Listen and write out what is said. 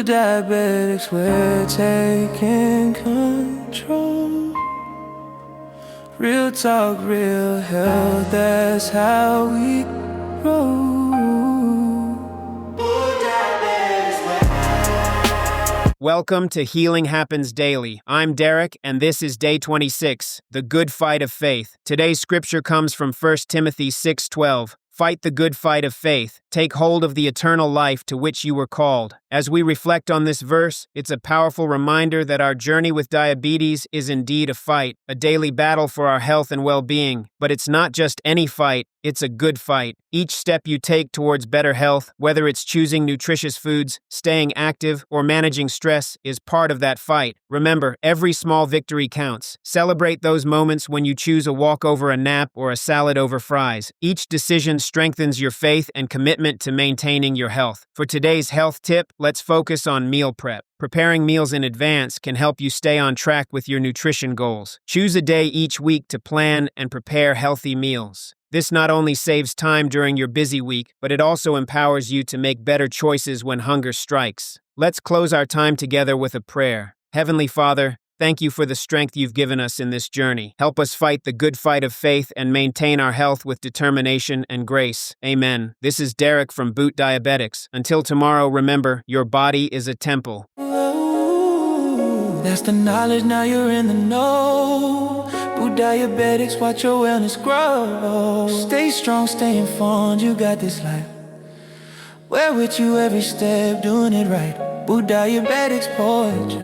Diabetics, we're taking control. Real talk, real health, that's how we roll. Welcome to Healing Happens Daily. I'm Derek, and this is Day 26, The Good Fight of Faith. Today's scripture comes from 1 Timothy 6:12. Fight the good fight of faith. Take hold of the eternal life to which you were called. As we reflect on this verse, it's a powerful reminder that our journey with diabetes is indeed a fight, a daily battle for our health and well-being. But it's not just any fight, it's a good fight. Each step you take towards better health, whether it's choosing nutritious foods, staying active, or managing stress, is part of that fight. Remember, every small victory counts. Celebrate those moments when you choose a walk over a nap or a salad over fries. Each decision strengthens your faith and commitment to maintaining your health. For today's health tip, let's focus on meal prep. Preparing meals in advance can help you stay on track with your nutrition goals. Choose a day each week to plan and prepare healthy meals. This not only saves time during your busy week, but it also empowers you to make better choices when hunger strikes. Let's close our time together with a prayer. Heavenly Father, thank you for the strength you've given us in this journey. Help us fight the good fight of faith and maintain our health with determination and grace. Amen. This is Derek from BootDiabetics. Until tomorrow, remember, your body is a temple. That's the knowledge, now you're in the know. BootDiabetics, watch your wellness grow. Stay strong, stay informed, you got this life. We're with you every step, doing it right. BootDiabetics Podcast.